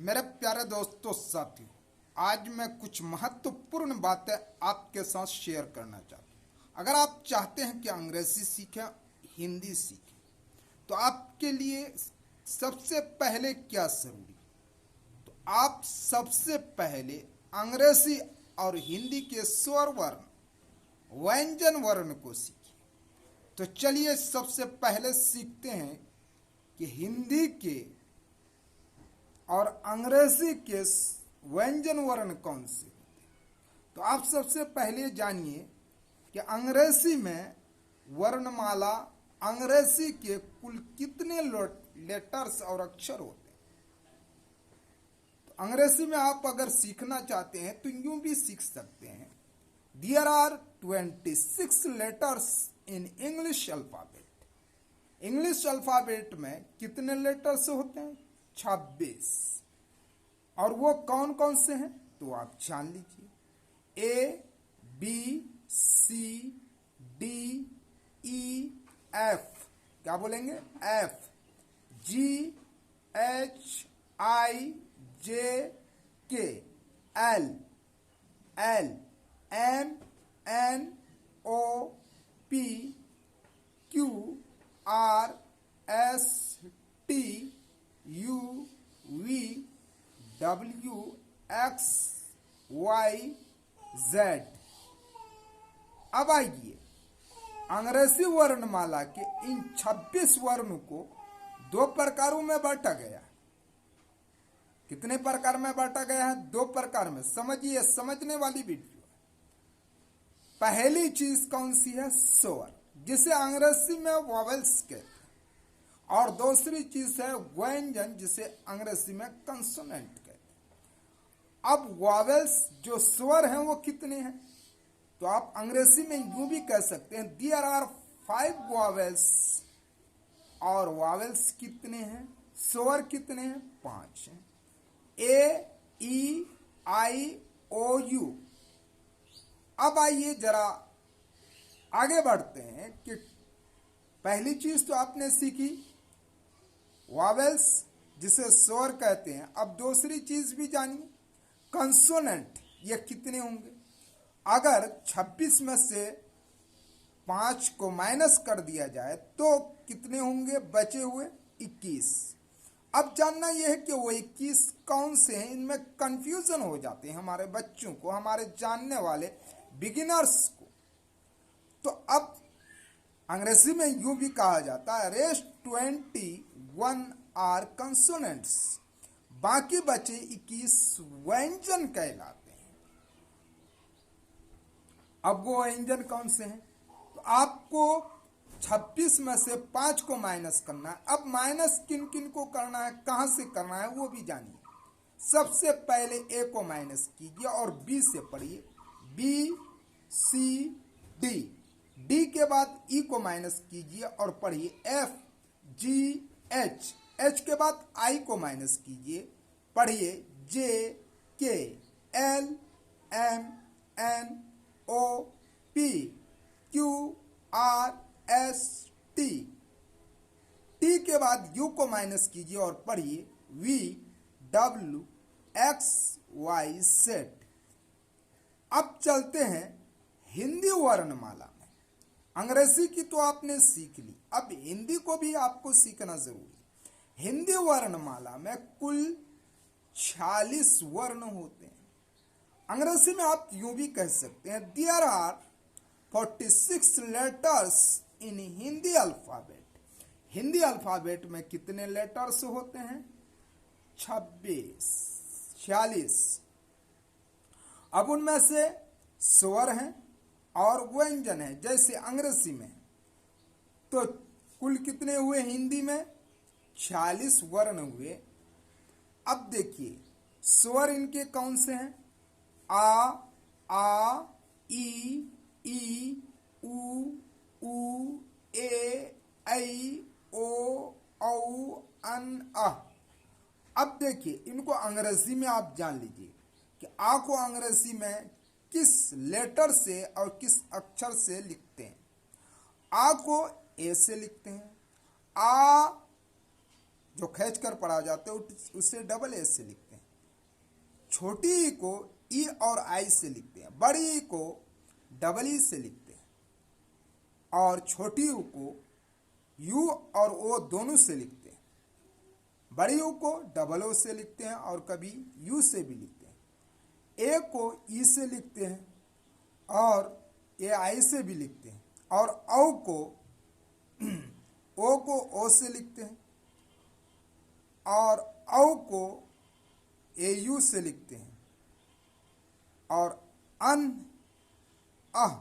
मेरे प्यारे दोस्तों साथियों, आज मैं कुछ महत्वपूर्ण बातें आपके साथ शेयर करना चाहता हूँ। अगर आप चाहते हैं कि अंग्रेजी सीखें, हिंदी सीखें, तो आपके लिए सबसे पहले क्या जरूरी? तो आप सबसे पहले अंग्रेजी और हिंदी के स्वर वर्ण, व्यंजन वर्ण को सीखिए। तो चलिए सबसे पहले सीखते हैं कि हिंदी के और अंग्रेजी के व्यंजन वर्ण कौन से होते हैं। तो आप सबसे पहले जानिए कि अंग्रेजी में वर्णमाला, अंग्रेजी के कुल कितने लेटर्स और अक्षर होते हैं। तो अंग्रेजी में आप अगर सीखना चाहते हैं तो यूं भी सीख सकते हैं। There are 26 letters in English alphabet. English alphabet में कितने लेटर्स होते हैं? 26। और वो कौन कौन से हैं तो आप जान लीजिए। A, B, C, D, E, F. क्या बोलेंगे? F, G, H, I, J, K, L, L, M, N, O, P, Q, R, S, T, U, V, W, X, Y, Z. अब आइए, अंग्रेजी वर्णमाला के इन 26 वर्ण को दो प्रकारों में बांटा गया है। कितने प्रकार में बांटा गया है? दो प्रकार में। समझिए, समझने वाली वीडियो। पहली चीज कौन सी है? स्वर, जिसे अंग्रेजी में वॉवेल्स कहते हैं। और दूसरी चीज है व्यंजन, जिसे अंग्रेजी में कंसोनेंट कहते हैं। अब वॉवेल्स जो स्वर हैं वो कितने हैं? तो आप अंग्रेजी में यूं भी कह सकते हैं देयर आर 5 वॉवेल्स। और वॉवेल्स कितने हैं? स्वर कितने हैं? 5 हैं। ए, ई, आई, ओ, यू। अब आइए जरा आगे बढ़ते हैं कि पहली चीज तो आपने सीखी वॉवेल्स, जिसे स्वर कहते हैं। अब दूसरी चीज भी जानिए, कंसोनेंट। ये कितने होंगे? अगर 26 में से 5 को माइनस कर दिया जाए तो कितने होंगे? बचे हुए 21। अब जानना यह है कि वो 21 कौन से हैं। इनमें कंफ्यूजन हो जाते हैं हमारे बच्चों को, हमारे जानने वाले बिगिनर्स को। तो अब अंग्रेजी में यूं भी कहा जाता है रेस्ट 21 आर कंसोनेंट्स। बाकी बचे 21 व्यंजन कहलाते हैं। अब वो व्यंजन कौन से हैं? तो आपको 26 में से 5 को माइनस करना है। अब माइनस किन किन को करना है, कहां से करना है, वो भी जानिए। सबसे पहले ए को माइनस कीजिए और बी से पढ़िए। B, C, D. डी के बाद ई को माइनस कीजिए और पढ़िए एफ, जी, एच। एच के बाद आई को माइनस कीजिए, पढ़िए J, K, L, M, N, O, P, Q, R, S, T. T के बाद यू को माइनस कीजिए और पढ़िए V, W, X, Y, Z. अब चलते हैं हिंदी वर्णमाला में। अंग्रेजी की तो आपने सीख ली, अब हिंदी को भी आपको सीखना जरूरी है। हिंदी वर्णमाला में कुल 46 वर्ण होते हैं। अंग्रेजी में आप यूं भी कह सकते हैं there are 46 letters in Hindi alphabet. Hindi alphabet में कितने लेटर्स होते हैं? 46। अब उनमें से स्वर हैं और व्यंजन है। जैसे अंग्रेजी में तो कुल कितने हुए? हिंदी में 46 वर्ण हुए। अब देखिए स्वर इनके कौन से हैं? आ, ई, उ, ए, ऐ, ओ, औ, अन, अ। अब देखिए इनको अंग्रेजी में आप जान लीजिए कि आ को अंग्रेजी में किस लेटर से और किस अक्षर से लिखते हैं। आ को ए से लिखते हैं। आ जो खींच कर पढ़ा जाता है उसे डबल ए से लिखते हैं। छोटी ई को ई और आई से लिखते हैं। बड़ी ई को डबल ई से लिखते हैं और छोटी यू को यू और ओ दोनों से लिखते हैं। बड़ी यू को डबल ओ से लिखते हैं और कभी यू से भी लिखते हैं। ए को ई से लिखते हैं और ए आई से भी लिखते हैं और औ को ओ से लिखते हैं और औ को ए यू से लिखते हैं और अन अह।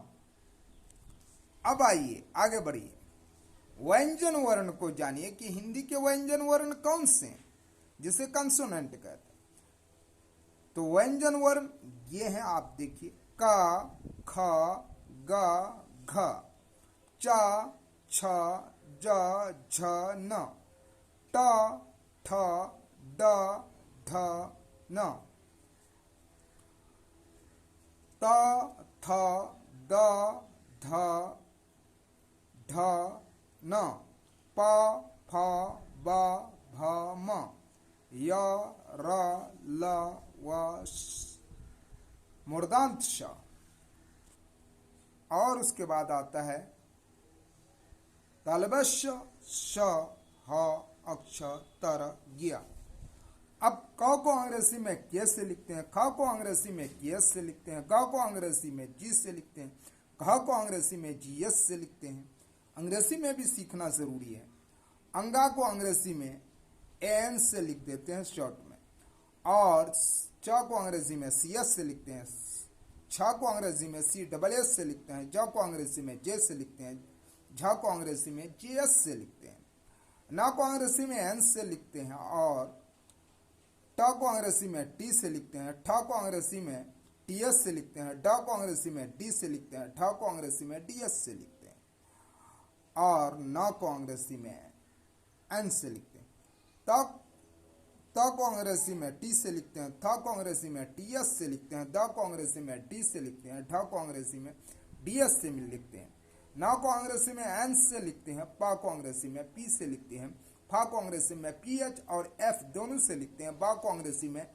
अब आइए आगे बढ़िए, व्यंजन वर्ण को जानिए कि हिंदी के व्यंजन वर्ण कौन से हैं जिसे कंसोनेंट कहते हैं। तो व्यंजन वर्ण ये हैं, आप देखिए, क ख ग घ च छ ज झ न ट ठ ड ढ न त थ द ध ढ न प फ ब भ म य र ल व श मूर्धांत श। और उसके बाद आता है तलवश्य श ह अक्ष तर गिया। अब क को अंग्रेजी में के से लिखते हैं, ख को अंग्रेजी में केस से लिखते हैं, ग को अंग्रेजी में जी से लिखते हैं, घ को अंग्रेजी में जीएस से लिखते हैं। अंग्रेजी में भी सीखना जरूरी है। अंगा को अंग्रेजी में एन से लिख देते हैं शॉर्ट में, और च को अंग्रेजी में सीएस से लिखते हैं, छ को अंग्रेजी में सी डबल एस से लिखते हैं, ज को अंग्रेजी में जे से लिखते हैं, झ को अंग्रेजी में जीएस से लिखते हैं, न को अंग्रेजी में एन से लिखते हैं और ट को अंग्रेजी में टी से लिखते हैं, ठ को अंग्रेजी में टीएस से लिखते हैं, ड को अंग्रेजी में डी से लिखते हैं, ठ को अंग्रेजी में डीएस से लिखते हैं और न को अंग्रेजी में एन से लिखते हैं। त को अंग्रेजी में टी से लिखते हैं, थ को अंग्रेजी में टीएस से लिखते हैं, द को अंग्रेजी में डी से लिखते हैं, ढ को अंग्रेजी में डीएस से लिखते हैं, न को अंग्रेजी में एन से लिखते हैं, प को अंग्रेजी में पी से लिखते हैं, फ को अंग्रेजी में पीएच और एफ दोनों से लिखते हैं, ब को अंग्रेजी में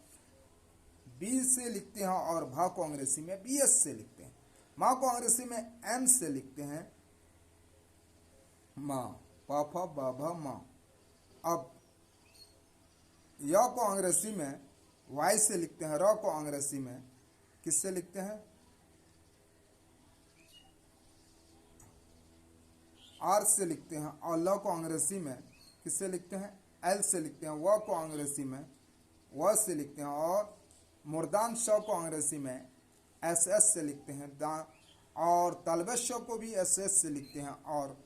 बी से लिखते हैं और भ को अंग्रेजी में बीएस से लिखते हैं, म को अंग्रेजी में एम से लिखते हैं, माँ प फ ब भ म। अब य को अंग्रेजी में वाई से लिखते हैं, र को अंग्रेजी में किससे लिखते हैं, आर से लिखते हैं और ल को अंग्रेजी में किससे लिखते हैं, एल से लिखते हैं, व को अंग्रेजी में व से लिखते हैं और मूर्धांत श को अंग्रेजी में एस एस से लिखते हैं, और तलवश को भी एस एस से लिखते हैं और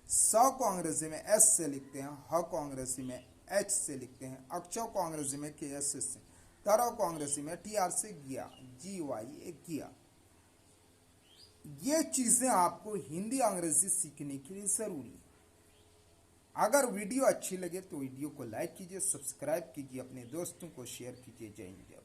स को अंग्रेजी में एस से लिखते हैं, ह को अंग्रेजी में एच से लिखते हैं, अक्ष को अंग्रेजी में के एस से, तर को अंग्रेजी में टी आर से गिया, जी वाई गिया। ये चीजें आपको हिंदी अंग्रेजी सीखने के लिए जरूरी है। अगर वीडियो अच्छी लगे तो वीडियो को लाइक कीजिए, सब्सक्राइब कीजिए, अपने दोस्तों को शेयर कीजिए। जय हिंद।